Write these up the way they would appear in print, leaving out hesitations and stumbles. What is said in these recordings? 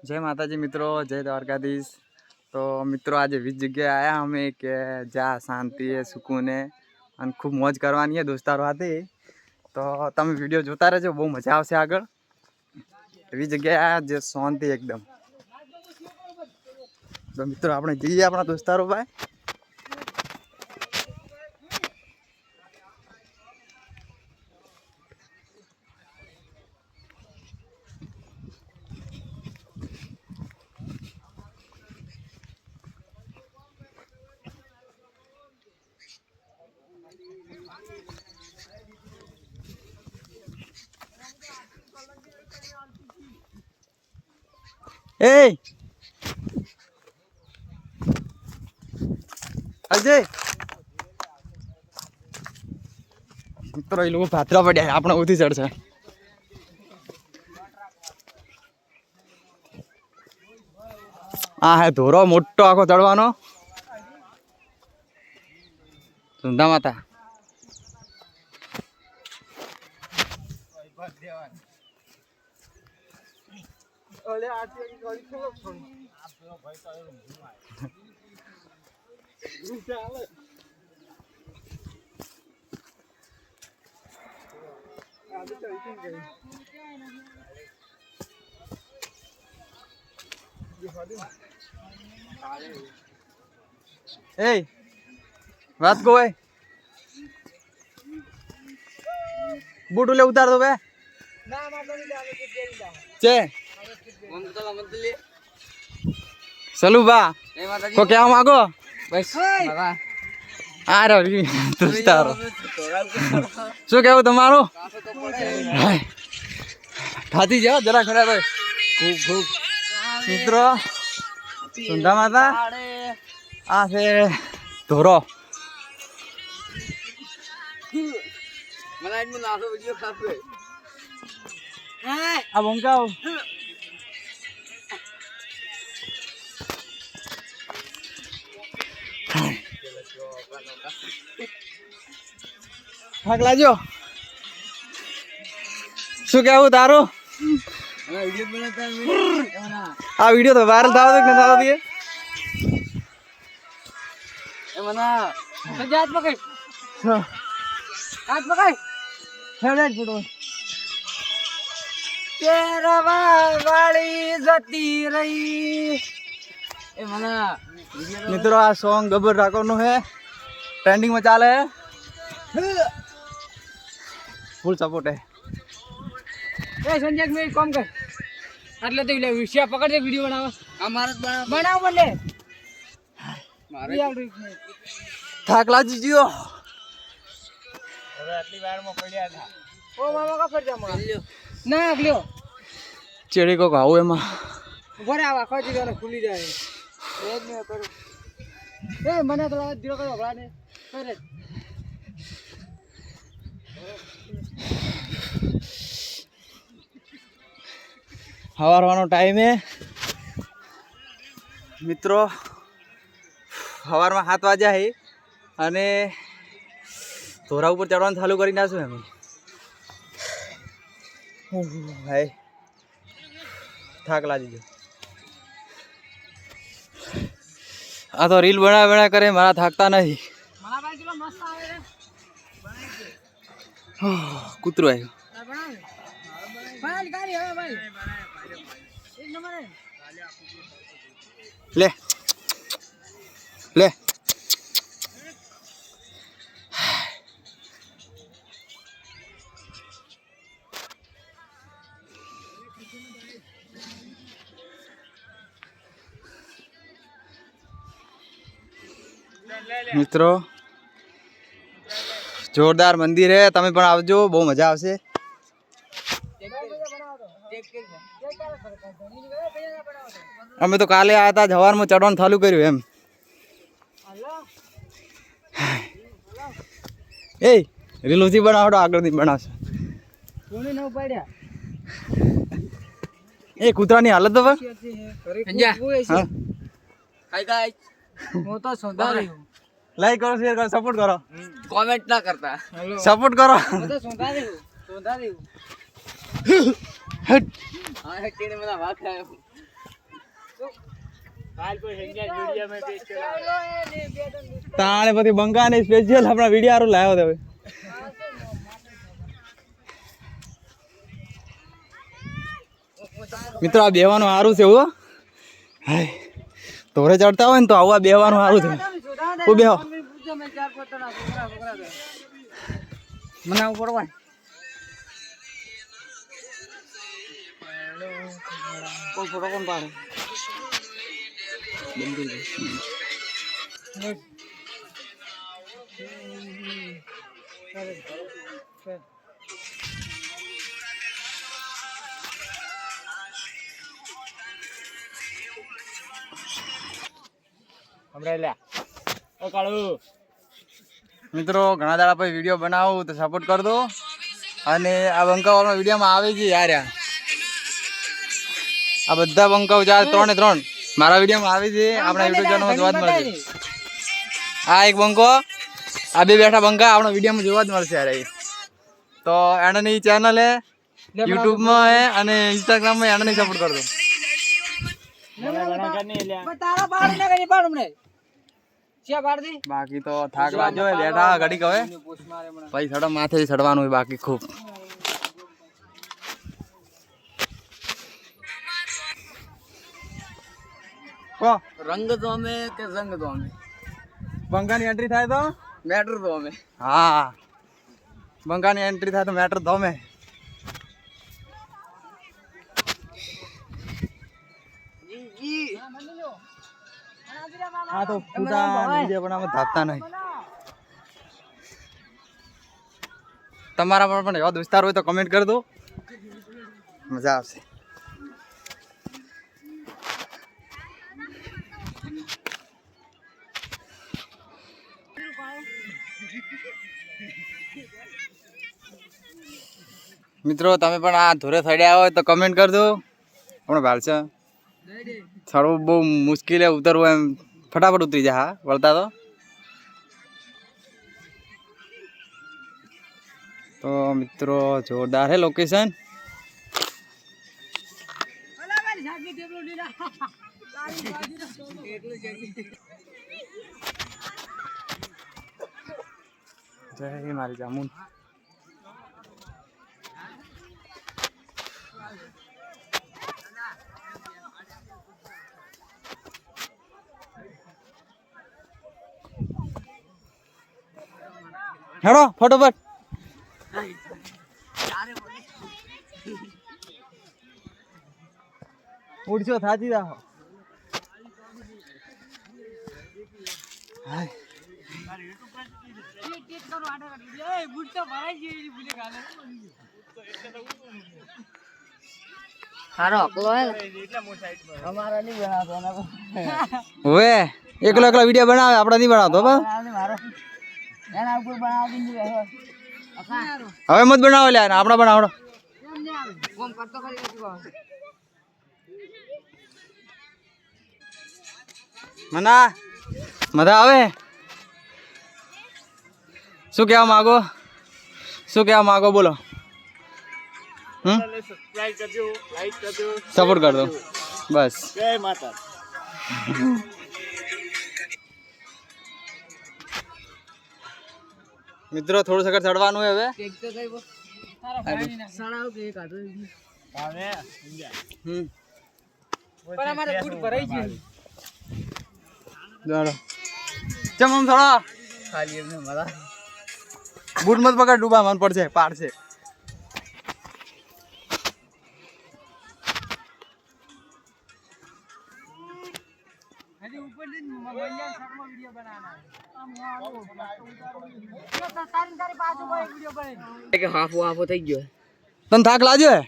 જય માતાજી મિત્રો, જય દ્વારકાધીશ। તો મિત્રો આજે 20 જગ્યાએ આયા અમે કે જ્યાં શાંતિ હે, સુકૂન હે અને ખૂબ મોજ કરવાની હે દોસ્તારો સાથે। તો તમે વિડીયો જોતા રહેજો, બહુ મજા આવશે આગળ। 20 જગ્યાએ આયા જે શાંતિ એકદમ। તો મિત્રો આપણે જઈએ આપણા દોસ્તારો ભાઈ। એ અજય મિત્રો એ લોકો પાત્રા પડ્યા, આપણે ઉધી ચડશે। આ હે ધોરો મોટો આખો ચડવાનો, સુંદા માતા। ए बात को भाई बूट ले उतार दो बे चे चलू बा को क्या मांगो बस आ रहा दोस्तारो शू कहूं तुम्हारो खाती जाओ जरा खड़ा भाई खूब खूब मित्रों सुंदर माता आ से धोरो मनाई में नासो वीडियो खाते अब उनका भाग लाजो शू कहूं तारो आ वीडियो तो वायरल था देख ना दिए ए मना सजात पकड़ हाथ पकड़ फेवरेट फोटो तेरा वाली जती रही ए मना मित्रों आ सॉन्ग गब्बर ठाकुर नो है, ट्रेंडिंग में चाले है, फुल सपोर्ट है। ए संजय में कम कर એટલે તો વિષય પકડ દે વિડિયો બનાવો આ મારત બનાવ બોલે મારે થાક લાજી જીઓ હવે આટલી વાર માં પડ્યા હતા ઓ મામા કા ફરજા માં ના આગલ્યો ચેડી કો ખાવ એમાં ઉભરે આવા ખોજી ગયો ખુલી જાય રોજ મે કરું એ મને તો ધીરો કરો ભલાને કરે સવારવાનો ટાઈમ હે મિત્રો, સવારમાં 7 વાગ્યા હે અને ધોરા ઉપર ચડવાનું ચાલુ કરી નાખ્યું અમે। ભાઈ થાક લાગી ગયો, આ તો રીલ બના કરે મારા થાકતા નહીં। કૂતરું આવ્યું ले ले मित्रों जोरदार मंदिर है, तमे पण आवजो, बहु मजा आवशे। અમે તો કાલે આયા હતા, જવારમાં ચડવાનું ચાલુ કર્યું એમ। એ રીલોથી બનાવડો આગળથી બનાવશો કોને ન પાડ્યા એ કૂતરાની હાલત તો સંજા હા હાય ગાઈસ હું તો સોંધા રહ્યો લાઈક કરો શેર કરો સપોર્ટ કરો કમેન્ટ ના કરતા સપોર્ટ કરો હું તો સોંધા રહ્યો હટ હા હેટીને મને વાખ આવ્યો તાણે પછી બંકા ને સ્પેશિયલ આપણા વિડિયો આરો લાવ્યો તો હવે મિત્રો આ બેવાનું સારું છે હો હાય તોરે ચડતા હોય ને તો આવા બેવાનું સારું છે ઓ બેહો મને ઉપર હોય કોઈ ફોટો કોણ પાડે મિત્રો ઘણા દાડા પછી વિડીયો બનાવું તો સપોર્ટ કર દો અને આ બંકાવાળા વિડીયોમાં આવે છે યાર આ બધા બંકાઓ 3 મારા વિડીયોમાં આવે છે આપણા યુટ્યુબ ચેનલમાં જોવા જ મળશે આ એક બંકો આ બે બેઠા બંકા આપણા વિડીયોમાં જોવા જ મળશે યાર તો એનાની ચેનલ હે યુટ્યુબમાં હે અને ઇન્સ્ટાગ્રામમાં એનાની સપોર્ટ કર દો બાકી તો થાક લાગ્યો હોય બેઠા ઘડી કહે પછી સડો માથે ચડવાનું હોય બાકી ખૂબ રંગ તો અમે કે રંગ તો અમે બંકાની એન્ટ્રી થાય તો મેટર તો અમે હા બંકાની એન્ટ્રી થાય તો મેટર તો અમે હા તો પૂરા વિડિયો બનાવવા ધાપતા નહીં તમારા પણ એવા દોસ્તાર હોય તો કમેન્ટ કરી દો મજા આવશે મિત્રો તમે પણ આ ધોરે સડ્યા હોય તો કમેન્ટ કરી દો હમણાં ભાલશે થોડું બહુ મુશ્કેલ ઉતરવું એમ ફટાફટ ઉતરી જાય હા વળતા તો મિત્રો જોરદાર હે લોકેશન જય મારી જામુન હેડો ફટોફટ ઉડશો થાજી જાઓ હવે એકલો વિડીયો બનાવે આપડે નહીં બનાવતો હવે મત બનાવો લે આપડા બનાવડો મના મજા આવે શું કહેવા માંગો બોલો સપોર્ટ કર દો બસ જય માતા મિત્રો થોડું સકર ચડવાનું હવે બૂટ મત પકડ ડૂબા મન પડશે પાડશે હાફો થઈ ગયો તને થાક લાગ્યો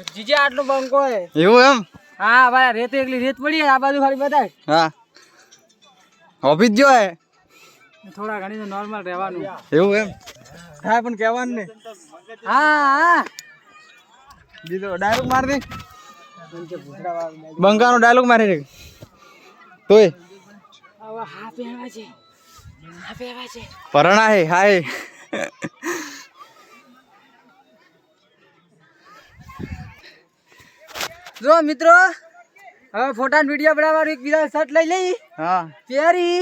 જીજે આટલો બંકો હે એવું એમ હા ભાઈ રેત એકલી રેત પડી આ બાજુ ખાલી બતાય હા ઓફિસ જો હે થોડા ઘણી નોર્મલ રહેવાનું એવું એમ હા પણ કહેવાનું ને હા બીજો ડાયલોગ માર દે બંકાનો ડાયલોગ મારી દે તોય હા પહેવા છે પરણા હે હાય જો મિત્રો હવે ફોટા વિડીયો બનાવવાનું એક બીજા શર્ટ લઈ લઈ હા પહેરી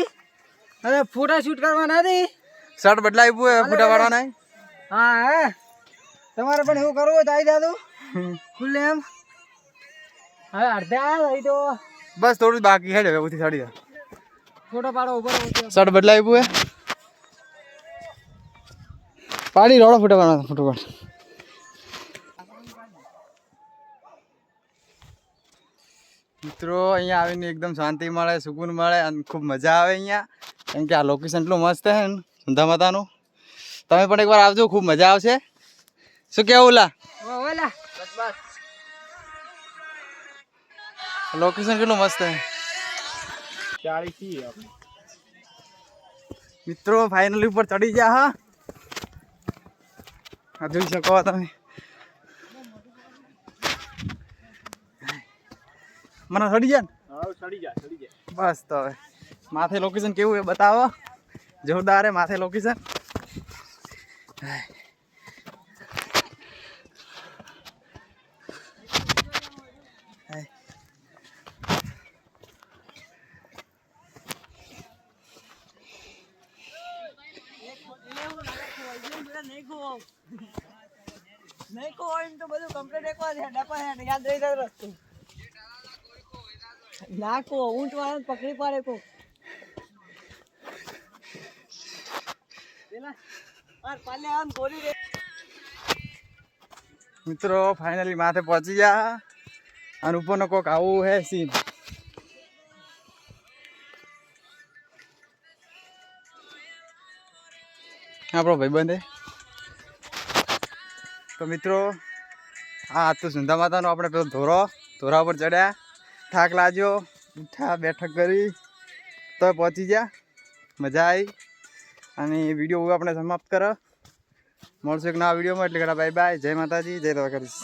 અને ફોટા શૂટ કરવાના હતી. શર્ટ બદલાવ્યું હે ફોટા પાડવાના હા હે તમારે પણ એવું કરવું હોય તો આવી જાજો ખુલ્લે એમ. હવે અડધા લઈ તો બસ થોડું બાકી હેડ હવે ઉથી સાડી ફોટો પાડો ઉપર શર્ટ બદલાવ્યું હે પાડી રોડો ફોટો પાડવાનો ફોટો પાડ. મિત્રો અહીંયા આવીને એકદમ શાંતિ મળે સુકૂન મળે અને ખૂબ મજા આવે અહીંયા કેમ કે આ લોકેશન એટલું મસ્ત છે ને સુંધા માતાનું. તમે પણ એકવાર આવજો ખૂબ મજા આવશે. શું કેવું ઓલા ઓલા લોકેશન કેટલું મસ્ત છે. મિત્રો ફાઇનલી ઉપર ચડી ગયા હા જોઈ શકો તમે. મને ચડી જાય ને બસ તો હવે માથે લોકેશન કેવું એ બતાવો. જોરદાર હે માથે લોકેશન. નહીં કો એમ તો બધું કમ્પ્લીટ એકવાર ડપા યાદ રહી જાય રસ્તો નાખો ઊંટ વાળા પકડી પાડે કો મિત્રો ફાઇનલી માથે પહોંચી ગયા અને ઉપરનો કોક આવું હે સીન. આપણો ભાઈબંધ તો મિત્રો હા તો સુંધા માતાનો આપણે પેલો ધોરા ઉપર ચડ્યા થાક લાગ્યો ઉઠા બેઠક કરી તો પહોંચી ગયા મજા આવી અને વિડીયો આપણે સમાપ્ત કરો. મળશું એક નવા વિડીયોમાં એટલે કે બાય બાય જય માતાજી જય દ્વારકાધીશ.